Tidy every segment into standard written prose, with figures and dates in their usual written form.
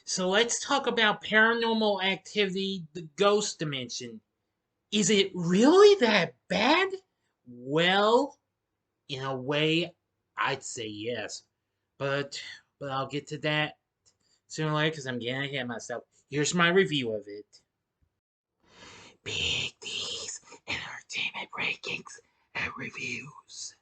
So let's talk about Paranormal Activity, the Ghost Dimension. Is it really that bad? Well, in a way, I'd say yes. But I'll get to that sooner or later because I'm getting ahead of myself. Here's my review of it. Big D's Entertainment Rankings and Reviews.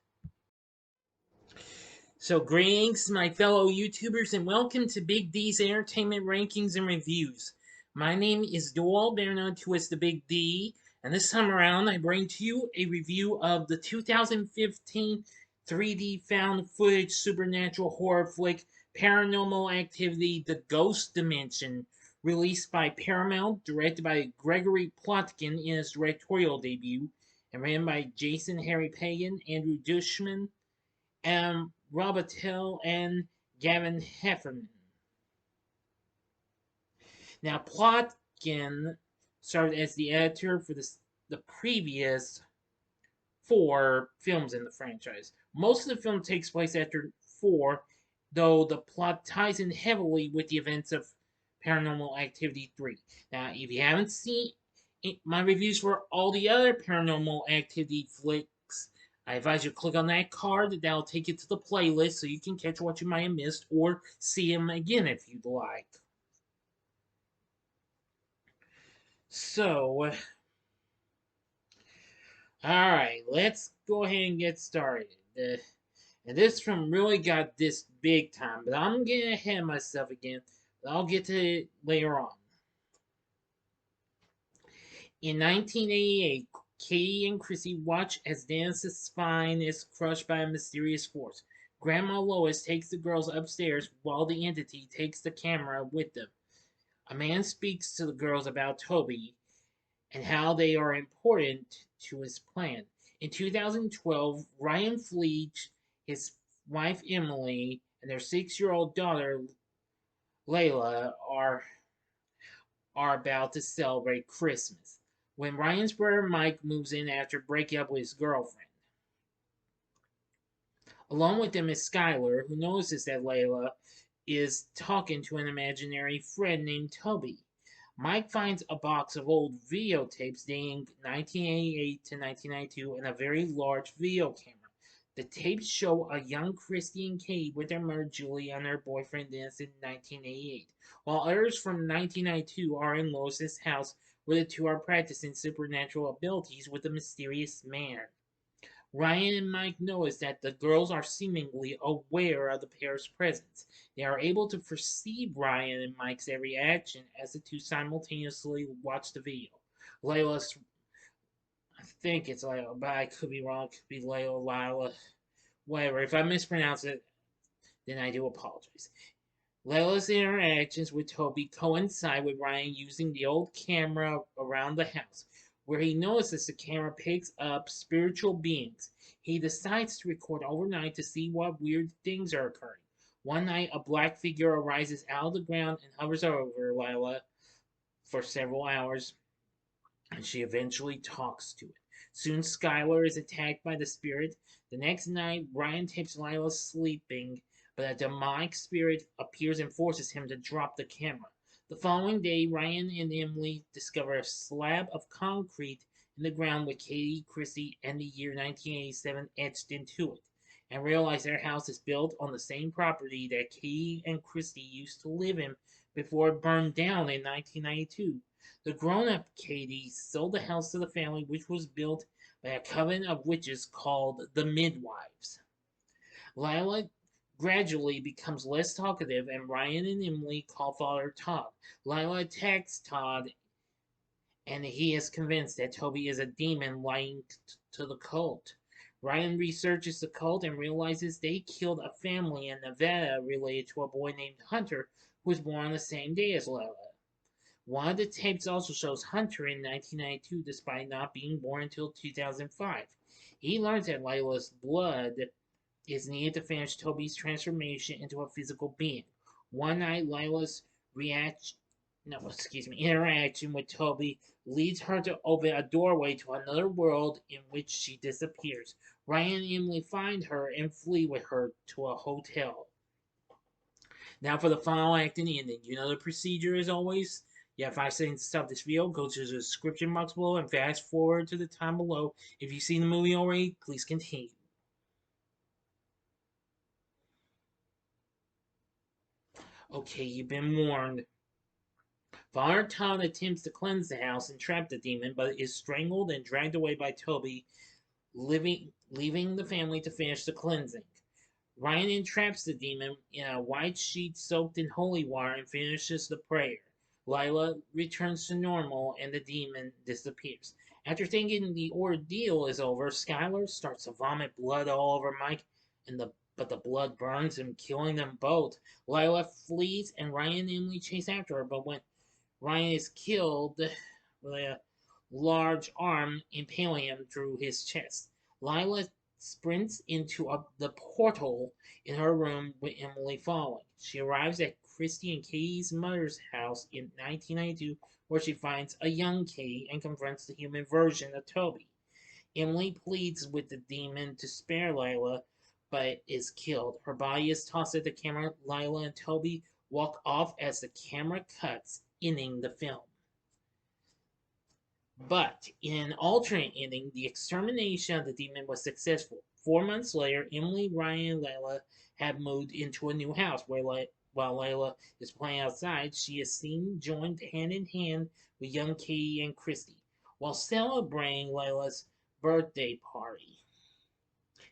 So, greetings, my fellow YouTubers, and welcome to Big D's Entertainment Rankings and Reviews. My name is Doyle, better known to as the Big D, and this time around I bring to you a review of the 2015 3D found footage supernatural horror flick Paranormal Activity: The Ghost Dimension, released by Paramount, directed by Gregory Plotkin in his directorial debut, and written by Jason Harry Pagan, Andrew Dushman, Robitel, and Gavin Heffernan. Now, Plotkin served as the editor for the previous four films in the franchise. Most of the film takes place after four, though the plot ties in heavily with the events of Paranormal Activity 3. Now, if you haven't seen my reviews for all the other Paranormal Activity flicks, I advise you to click on that card. That'll take you to the playlist so you can catch what you might have missed or see them again if you'd like. So, alright, let's go ahead and get started. And this film really got this big time, but I'm getting ahead of myself again. But I'll get to it later on. In 1988, Katie and Chrissy watch as Dennis's spine is crushed by a mysterious force. Grandma Lois takes the girls upstairs while the entity takes the camera with them. A man speaks to the girls about Toby and how they are important to his plan. In 2012, Ryan Fleech, his wife Emily, and their 6-year-old daughter Layla are about to celebrate Christmas when Ryan's brother Mike moves in after breaking up with his girlfriend. Along with them is Skylar, who notices that Layla is talking to an imaginary friend named Toby. Mike finds a box of old videotapes dating 1988 to 1992 and a very large video camera. The tapes show a young Christy and Katie with their mother Julie and their boyfriend Dennis in 1988, while others from 1992 are in Lois's house where the two are practicing supernatural abilities with a mysterious man. Ryan and Mike notice that the girls are seemingly aware of the pair's presence. They are able to perceive Ryan and Mike's every action as the two simultaneously watch the video. Layla's, I think it's Layla, but I could be wrong. It could be Layla, Lila, whatever. If I mispronounce it, then I do apologize. Layla's interactions with Toby coincide with Ryan using the old camera around the house, where he notices the camera picks up spiritual beings. He decides to record overnight to see what weird things are occurring. One night, a black figure arises out of the ground and hovers over Layla for several hours, and she eventually talks to it. Soon, Skylar is attacked by the spirit. The next night, Ryan tapes Layla sleeping, but a demonic spirit appears and forces him to drop the camera. The following day, Ryan and Emily discover a slab of concrete in the ground with Katie, Chrissy, and the year 1987 etched into it, and realize their house is built on the same property that Katie and Christy used to live in before it burned down in 1992. The grown-up Katie sold the house to the family, which was built by a coven of witches called the Midwives. Lila gradually becomes less talkative, and Ryan and Emily call Father Todd. Lila attacks Todd, and he is convinced that Toby is a demon linked to the cult. Ryan researches the cult and realizes they killed a family in Nevada related to a boy named Hunter who was born on the same day as Lila. One of the tapes also shows Hunter in 1992 despite not being born until 2005. He learns that Lila's blood is needed to finish Toby's transformation into a physical being. One night, Lila's interaction with Toby leads her to open a doorway to another world in which she disappears. Ryan and Emily find her and flee with her to a hotel. Now for the final act and ending. You know the procedure as always. You have 5 seconds to stop this video. Go to the description box below and fast forward to the time below. If you've seen the movie already, please continue. Okay, you've been warned. Father Todd attempts to cleanse the house and trap the demon, but is strangled and dragged away by Toby, leaving the family to finish the cleansing. Ryan entraps the demon in a white sheet soaked in holy water and finishes the prayer. Lila returns to normal and the demon disappears. After thinking the ordeal is over, Skylar starts to vomit blood all over Mike, but the blood burns him, killing them both. Lila flees and Ryan and Emily chase after her, but when Ryan is killed with a large arm impaling him through his chest. Lila sprints into the portal in her room with Emily following. She arrives at Christy and Katie's mother's house in 1992, where she finds a young Katie and confronts the human version of Toby. Emily pleads with the demon to spare Lila, but is killed. Her body is tossed at the camera. Lila and Toby walk off as the camera cuts, ending the film. But in an alternate ending, the extermination of the demon was successful. 4 months later, Emily, Ryan, and Layla have moved into a new house while Layla is playing outside, she is seen joined hand in hand with young Katie and Christy while celebrating Layla's birthday party.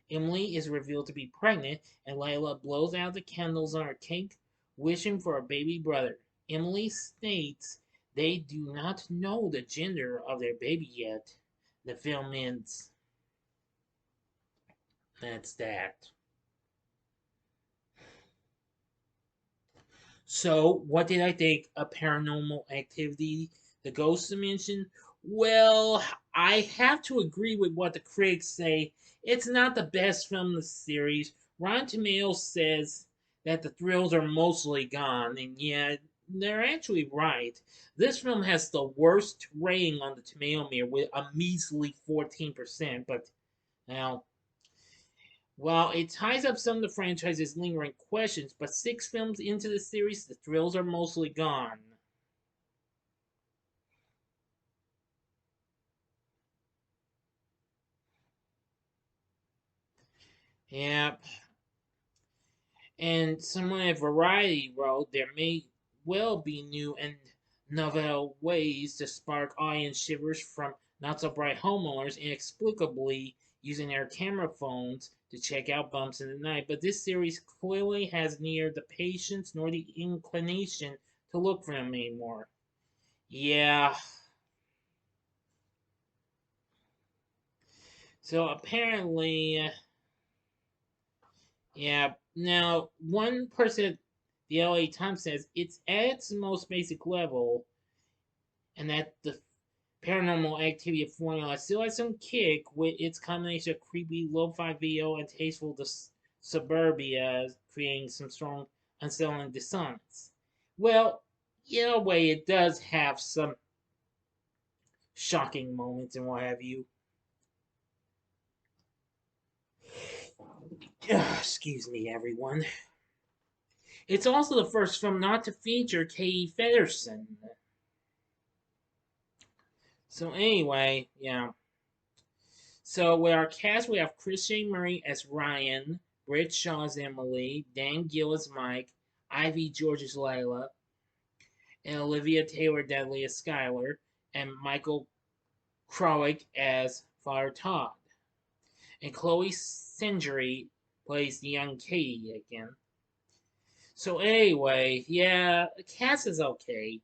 Emily is revealed to be pregnant, and Layla blows out the candles on her cake, wishing for a baby brother. Emily states they do not know the gender of their baby yet. The film ends. That's that. So, what did I think of Paranormal Activity, The Ghost Dimension? Well, I have to agree with what the critics say. It's not the best film in the series. Rotten Tomatoes says that the thrills are mostly gone, and yet they're actually right. This film has the worst rating on the tomato meter with a measly 14%, but now while it ties up some of the franchise's lingering questions, but 6 films into the series, the thrills are mostly gone. Yep. And someone at Variety wrote there may well be new and novel ways to spark audience shivers from not so bright homeowners inexplicably using their camera phones to check out bumps in the night, but this series clearly has neither the patience nor the inclination to look for them anymore. Yeah. So apparently, yeah. Now, one person at the LA Times says it's at its most basic level, and that the Paranormal Activity formula still has some kick with its combination of creepy lo-fi video and tasteful suburbia, creating some strong unsettling dissonance. Well, in a way, it does have some shocking moments and what have you. Excuse me, everyone. It's also the first film not to feature Katie Federson. So anyway, yeah. So with our cast, we have Christian Murray as Ryan, Britt Shaw as Emily, Dan Gill as Mike, Ivy George as Layla, and Olivia Taylor Dudley as Skylar, and Michael Kroick as Father Todd. And Chloe Sengery plays the young Katie again. So anyway, yeah, the cast is okay.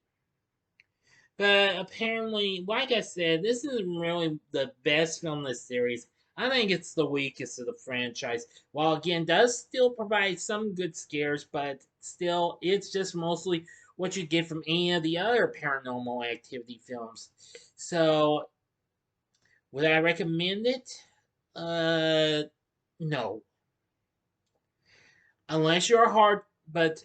But apparently, like I said, this isn't really the best film in the series. I think it's the weakest of the franchise. While again, does still provide some good scares, but still, it's just mostly what you get from any of the other Paranormal Activity films. So, would I recommend it? No. Unless you're a hard, but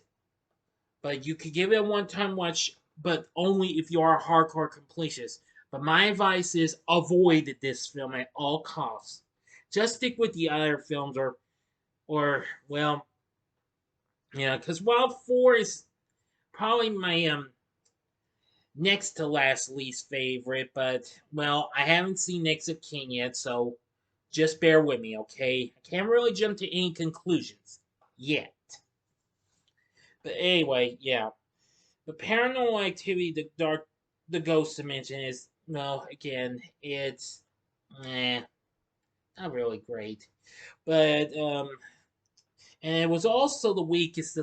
you could give it a one-time watch, but only if you are a hardcore completionist. But my advice is avoid this film at all costs. Just stick with the other films, or well, Yeah, because while 4 is probably my next to last least favorite, but well, I haven't seen Next of Kin yet, so just bear with me, okay? I can't really jump to any conclusions yet. But anyway, yeah. The Paranormal Activity, the Ghost Dimension is, well, again, it's not really great. But and it was also the weakest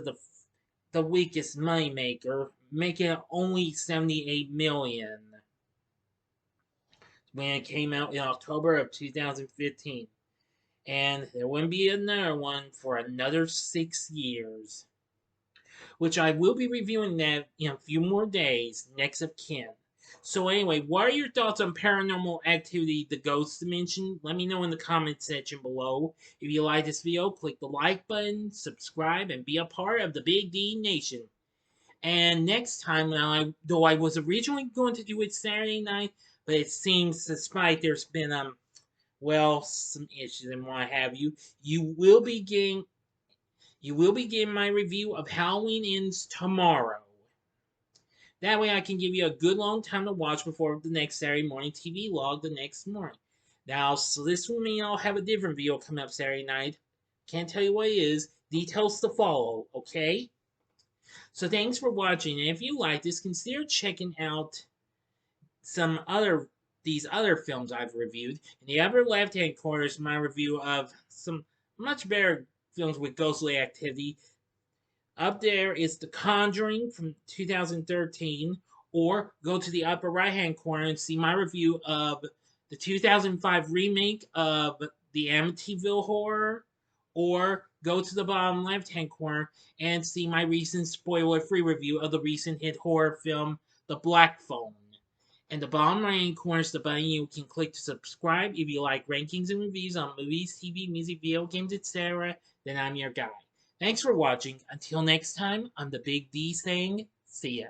moneymaker, making only 78 million when it came out in October of 2015. And there wouldn't be another one for another 6 years, which I will be reviewing that in a few more days, next of kin. So anyway, what are your thoughts on Paranormal Activity, the Ghost Dimension? Let me know in the comment section below. If you like this video, click the like button, subscribe, and be a part of the Big D Nation. And next time, though I was originally going to do it Saturday night, but it seems, despite there's been well, some issues and what have you, you will be getting my review of Halloween Ends tomorrow. That way I can give you a good long time to watch before the next Saturday morning TV log the next morning. Now, so this will mean I'll have a different video coming up Saturday night. Can't tell you what it is. Details to follow, okay? So thanks for watching, and if you like this, consider checking out some other these other films I've reviewed. In the upper left-hand corner is my review of some much better films with ghostly activity. Up there is The Conjuring from 2013, or go to the upper right-hand corner and see my review of the 2005 remake of the Amityville Horror, or go to the bottom left-hand corner and see my recent spoiler-free review of the recent hit horror film The Black Phone. And the bottom right-hand corner is the button you can click to subscribe if you like rankings and reviews on movies, TV, music, video games, etc. Then I'm your guy. Thanks for watching. Until next time, I'm the Big D saying, see ya.